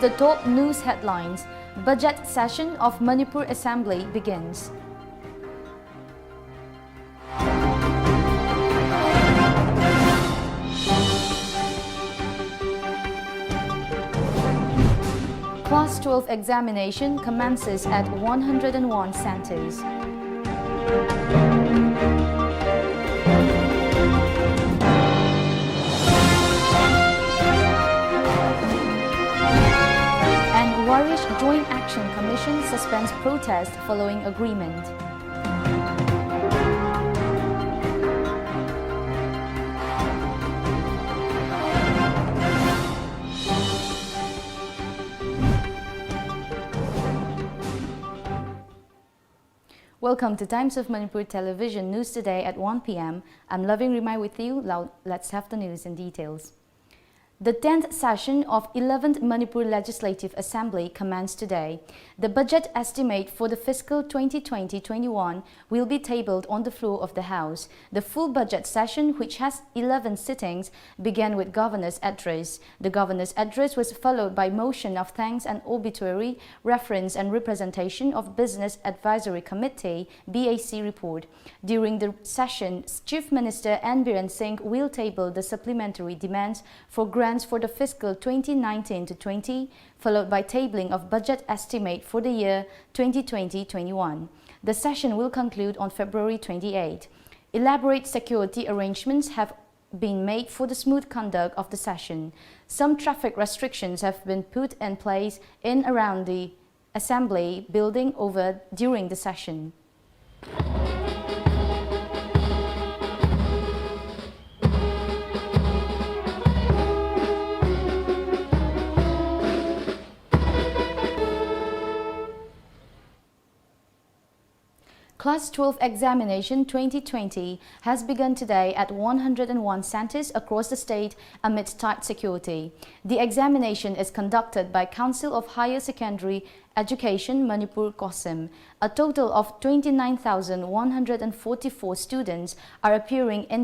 the top news headlines. Budget session of Manipur Assembly begins. Class 12 examination commences at 101 centers. And Warish Joint Action Commission suspends protest following agreement. Welcome to Times of Manipur Television News today at 1 p.m. I'm Loving Rimai with you. Let's have the news in details. The 10th session of 11th Manipur Legislative Assembly commenced today. The budget estimate for the fiscal 2020-21 will be tabled on the floor of the House. The full budget session, which has 11 sittings, began with Governor's address. The Governor's address was followed by motion of thanks and obituary, reference and representation of Business Advisory Committee BAC report. During the session, Chief Minister N. Biren Singh will table the supplementary demands for grants for the fiscal 2019-20, followed by tabling of budget estimate for the year 2020-21. The session will conclude on February 28. Elaborate security arrangements have been made for the smooth conduct of the session. Some traffic restrictions have been put in place in around the Assembly building during the session. Class 12 examination 2020 has begun today at 101 centers across the state amidst tight security. The examination is conducted by Council of Higher Secondary Education Manipur COSM. A total of 29,144 students are appearing in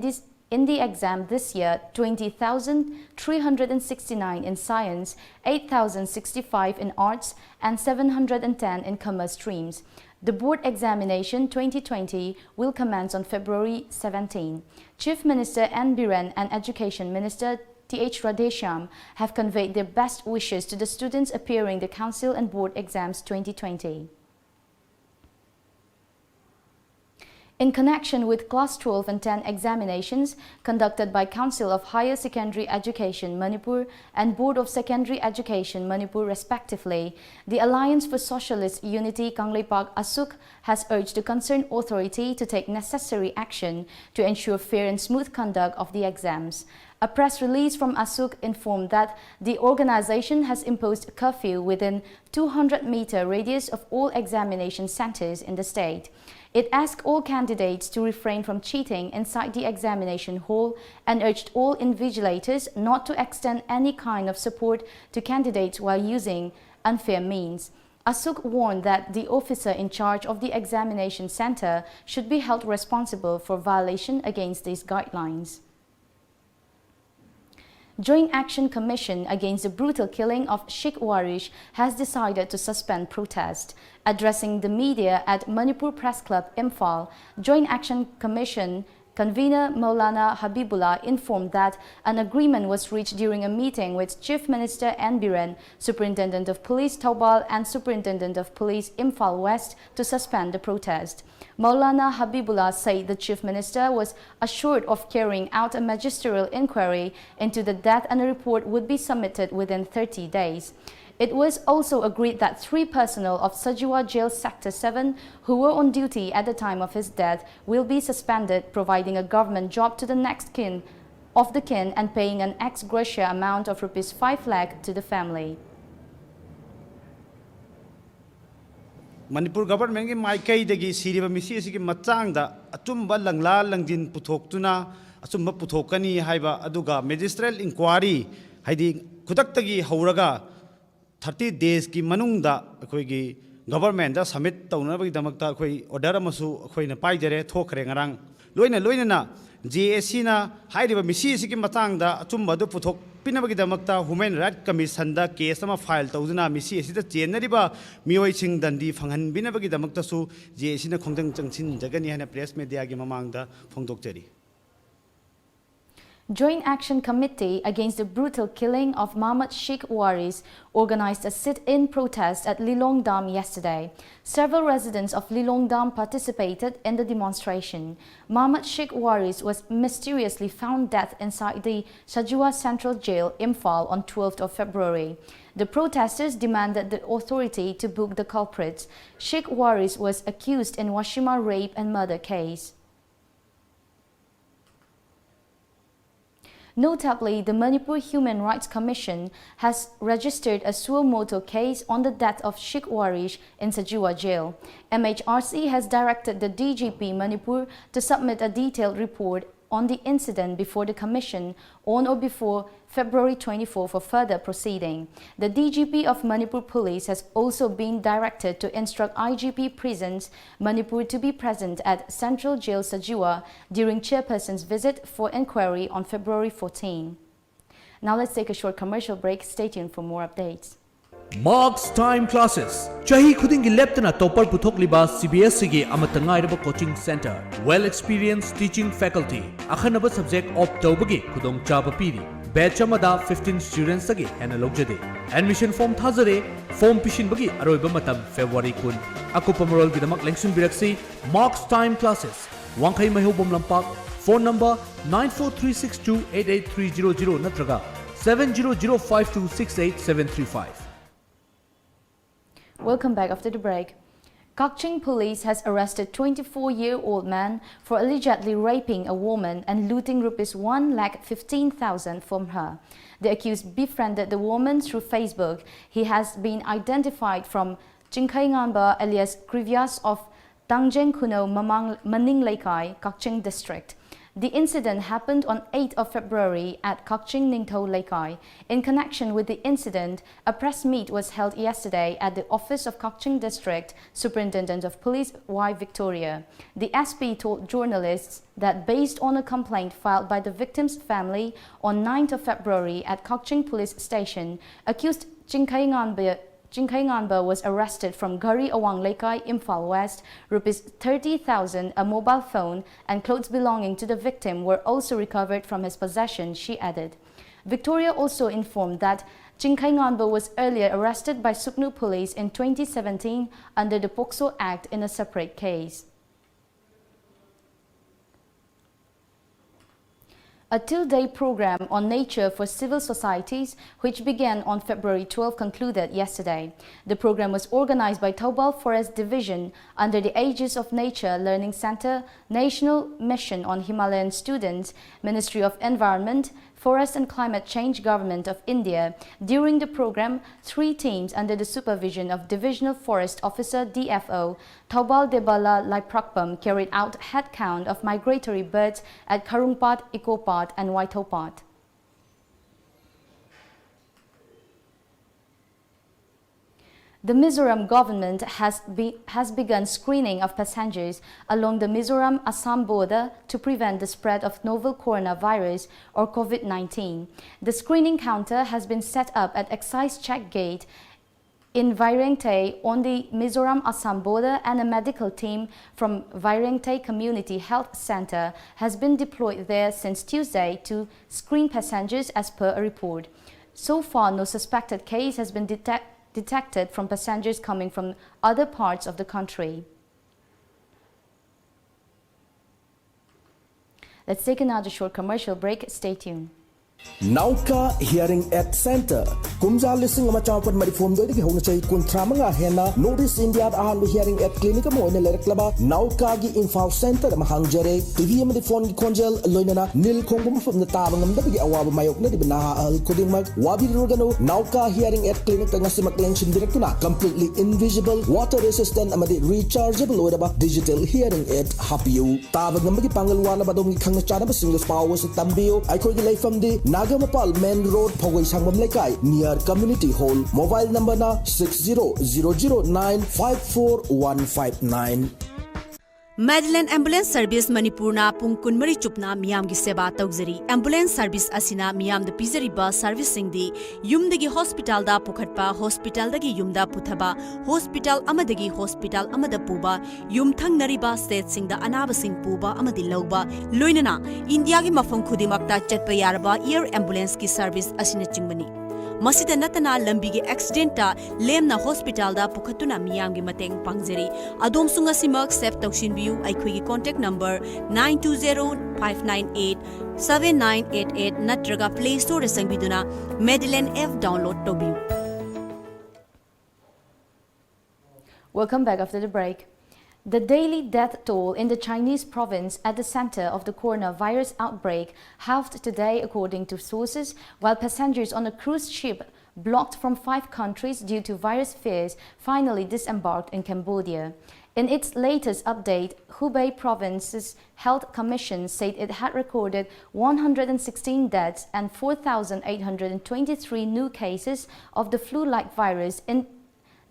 the exam this year. 20,369 in science, 8,065 in arts and 710 in commerce streams. The board examination 2020 will commence on February 17. Chief Minister N. Biren and Education Minister T.H. Radhesham have conveyed their best wishes to the students appearing the council and board exams 2020. In connection with Class 12 and 10 examinations conducted by Council of Higher Secondary Education Manipur and Board of Secondary Education Manipur respectively, the Alliance for Socialist Unity Kangleipak ASUK has urged the concerned authority to take necessary action to ensure fair and smooth conduct of the exams. A press release from ASUK informed that the organization has imposed a curfew within 200-meter radius of all examination centers in the state. It asked all candidates to refrain from cheating inside the examination hall and urged all invigilators not to extend any kind of support to candidates while using unfair means. ASUK warned that the officer in charge of the examination center should be held responsible for violation against these guidelines. Joint Action Commission against the brutal killing of Sheikh Warish has decided to suspend protest. Addressing the media at Manipur Press Club, Imphal, Joint Action Commission convener Maulana Habibullah informed that an agreement was reached during a meeting with Chief Minister N. Biren, Superintendent of Police Taubal and Superintendent of Police Imphal West to suspend the protest. Maulana Habibullah said the Chief Minister was assured of carrying out a magisterial inquiry into the death and a report would be submitted within 30 days. It was also agreed that 3 personnel of Sajiwa Jail Sector 7 who were on duty at the time of his death will be suspended, providing a government job to the next of the kin and paying an ex gratia amount of Rs 5 lakh to the family. Manipur government ki maikai dagi siriba misi asigi matangda achumba langla langjin puthoktuna achumba puthokani haiba aduga magisterial inquiry haidi khudaktagi hauraga 30 days ki manungda government da submit taunabagi damakta order amasu akhoi na paijare thokre ngarang loina JSC na hairiba misi siki matangda achumba du puthok pinabagidamata Human Rights Commission da case ama file tawduna misi asida chenariba mioi sing dandi phanghan binabagidamata su JSC na khongdang changchin jagani hana press media gi mamangda phongdokchari. Joint Action Committee against the brutal killing of Mohammed Sheikh Waris organized a sit-in protest at Lilong Dam yesterday. Several residents of Lilong Dam participated in the demonstration. Mohammed Sheikh Waris was mysteriously found dead inside the Sajua Central Jail, Imphal, on 12th of February. The protesters demanded the authority to book the culprits. Sheikh Waris was accused in Washima rape and murder case. Notably, the Manipur Human Rights Commission has registered a suo motu case on the death of Sheikh Waris in Sajua jail. MHRC has directed the DGP Manipur to submit a detailed report on the incident before the Commission on or before February 24 for further proceeding. The DGP of Manipur Police has also been directed to instruct IGP Prisons Manipur to be present at Central Jail Sajua during chairperson's visit for inquiry on February 14. Now let's take a short commercial break. Stay tuned for more updates. Marks Time Classes. Chahi khudingi leptana topar puthokliba CBSE gi amatangairaba coaching center. Well experienced teaching faculty. Akhanaba subject opt tawbagi khudong chaba piri. Batch amada 15 students agi hena logjade. Admission form thazare. Form pishin bagi aroiba matam February 10. Akupamarol gidamak lengsun biraksi Marks Time Classes. Wangkai mahubom lampak. Phone number 9436288300 natraga 7005268735. Welcome back after the break. Kakching police has arrested 24-year-old man for allegedly raping a woman and looting rupees 1,15,000 from her. The accused befriended the woman through Facebook. He has been identified from Chingkhainganba alias Krivyas of Tangjeng Kuno Maning Laikai, Kakching district. The incident happened on 8th of February at Kakching Ningtho Laikai. In connection with the incident, a press meet was held yesterday at the office of Kakching District Superintendent of Police Y. Victoria. The SP told journalists that based on a complaint filed by the victim's family on 9th of February at Kakching Police Station, accused Chingkhainganba was arrested from Gari Awang Laikai, Imphal West. Rupees 30,000, a mobile phone and clothes belonging to the victim were also recovered from his possession, she added. Victoria also informed that Chingkhainganba was earlier arrested by Suknu Police in 2017 under the POCSO Act in a separate case. A two-day program on nature for civil societies, which began on February 12, concluded yesterday. The program was organized by Taubal Forest Division under the Aegis of Nature Learning Center, National Mission on Himalayan Students, Ministry of Environment, Forest and Climate Change Government of India. During the program, 3 teams under the supervision of Divisional Forest Officer DFO Taubal Debala Laiprakpam carried out head count of migratory birds at Karungpat, Ikopat and Waitopat. The Mizoram government has begun screening of passengers along the Mizoram-Assam border to prevent the spread of novel coronavirus or COVID-19. The screening counter has been set up at Excise Check Gate in Vairengte on the Mizoram-Assam border, and a medical team from Vairengte Community Health Center has been deployed there since Tuesday to screen passengers as per a report. So far, no suspected case has been detected from passengers coming from other parts of the country. Let's take another short commercial break. Stay tuned. Nauka Hearing Aid Center. Kumja lising amachapan marifom do digi hong chay kuntramanga hena Notice India ahan hearing aid clinic mo ina lereklaba Nauka gi Info Center mahangjare TV am di phone gi konjel loinana nil kongum fum na tabang am dagi awaba mayok na di banaha al kuding mag wabi rogano Nauka Hearing Aid Clinic nga si maklengsin direktuna completely invisible water resistant amadi rechargeable oida digital hearing aid hapiu tabang am gi pangalwana ba dong khang na chana ba single power sa tambio ay ko gi laifam di Nagamapal Main Road, Pawai Sangam Lekai, near Community Hall. Mobile number na 6000954159. Madeline Ambulance Service Manipurna pung kunmari chupna miyam gi seba tauzari. Ambulance Service asina miyam da pizariba service singdi yumdagi hospital da pukhatpa hospital dagi yumda puthaba hospital amadagi hospital amada puba yum thangnariba state singda anaba sing puba amadi lauba loinana India gi mafam khudimakta chatpa yarba air ambulance ki service asina chingmani. Masida natana lambi gi accident ta lemna hospital da pukhatuna miyam gi mateng pangjari adom sunga simak sep taushin biu aikhoi gi contact number 9205987988 natraga play store sangbiduna Madeline F download tobiu. Welcome back after the break. The daily death toll in the Chinese province at the center of the coronavirus outbreak halved today according to sources, while passengers on a cruise ship blocked from 5 countries due to virus fears finally disembarked in Cambodia. In its latest update, Hubei Province's Health Commission said it had recorded 116 deaths and 4,823 new cases of the flu-like virus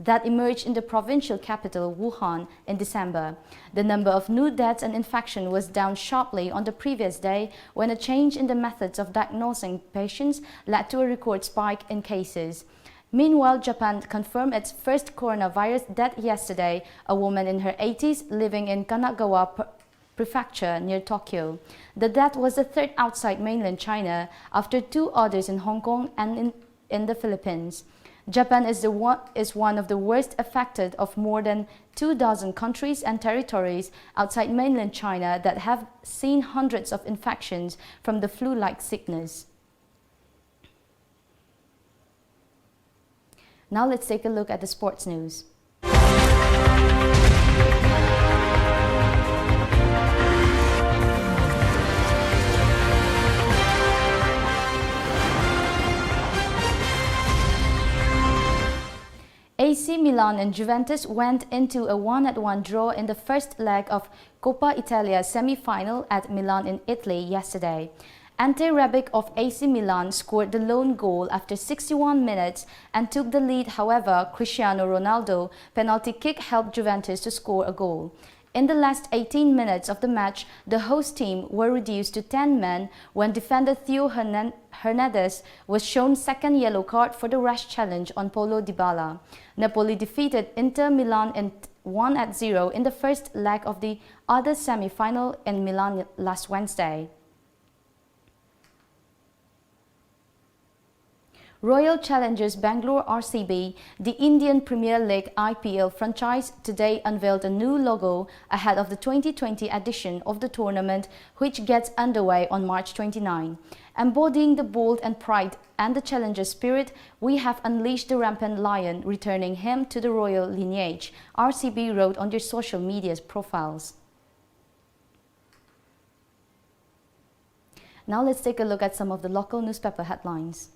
that emerged in the provincial capital, Wuhan, in December. The number of new deaths and infection was down sharply on the previous day when a change in the methods of diagnosing patients led to a record spike in cases. Meanwhile, Japan confirmed its first coronavirus death yesterday, a woman in her 80s living in Kanagawa Prefecture near Tokyo. The death was the third outside mainland China after 2 others in Hong Kong and in the Philippines. Japan is one of the worst affected of more than 24 countries and territories outside mainland China that have seen hundreds of infections from the flu-like sickness. Now let's take a look at the sports news. AC Milan and Juventus went into a 1-1 draw in the first leg of Coppa Italia semi-final at Milan in Italy yesterday. Ante Rebic of AC Milan scored the lone goal after 61 minutes and took the lead. However, Cristiano Ronaldo's penalty kick helped Juventus to score a goal. In the last 18 minutes of the match, the host team were reduced to 10 men when defender Theo Hernandez was shown second yellow card for the rash challenge on Paulo Dybala. Napoli defeated Inter Milan 1-0 in the first leg of the other semi-final in Milan last Wednesday. Royal Challengers Bangalore RCB, the Indian Premier League IPL franchise, today unveiled a new logo ahead of the 2020 edition of the tournament, which gets underway on March 29. Embodying the bold and pride and the challenger spirit, we have unleashed the rampant lion, returning him to the royal lineage, RCB wrote on their social media profiles. Now let's take a look at some of the local newspaper headlines.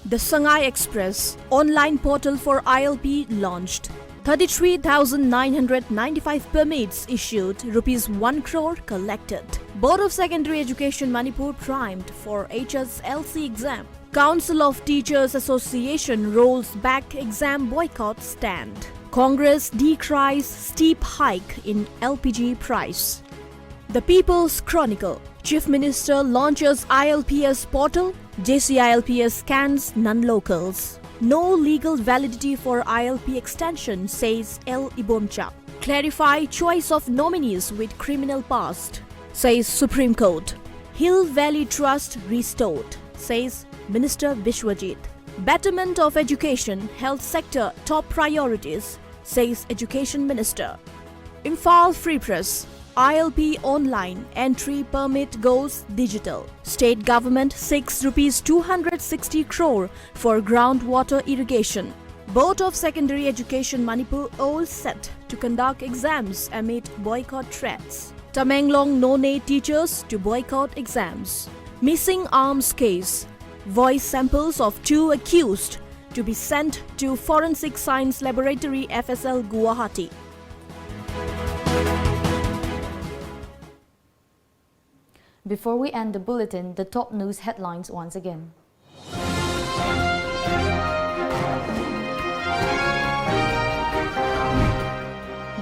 The Shanghai Express online portal for ILP launched. 33,995 permits issued, rupees 1 crore collected. Board of Secondary Education Manipur primed for HSLC exam. Council of Teachers Association rolls back exam boycott stand. Congress decries steep hike in LPG price. The People's Chronicle. Chief Minister launches ILPS portal. JCILPS scans non-locals. No legal validity for ILP extension, says L. Ibomcha. Clarify choice of nominees with criminal past, says Supreme Court. Hill Valley Trust restored, says Minister Vishwajit. Betterment of education, health sector top priorities, says Education Minister. Imphal Free Press. ILP online entry permit goes digital. State government seeks rupees 260 crore for groundwater irrigation. Board of Secondary Education Manipur all set to conduct exams amid boycott threats. Tamenglong no-nay teachers to boycott exams. Missing arms case. Voice samples of 2 accused to be sent to Forensic Science Laboratory FSL Guwahati. Before we end the bulletin, the top news headlines once again.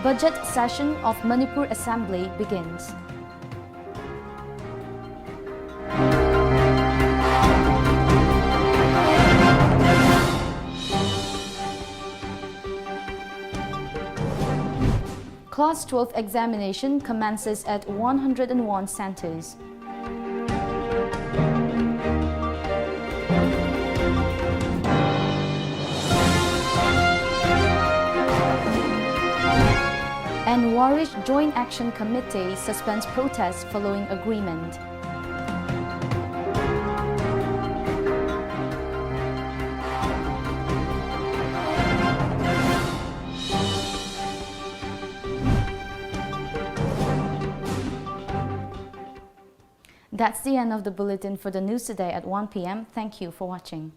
budget session of Manipur Assembly begins. Class 12 examination commences at 101 centers. And Warish Joint Action Committee suspends protests following agreement. That's the end of the bulletin for the news today at 1 p.m. Thank you for watching.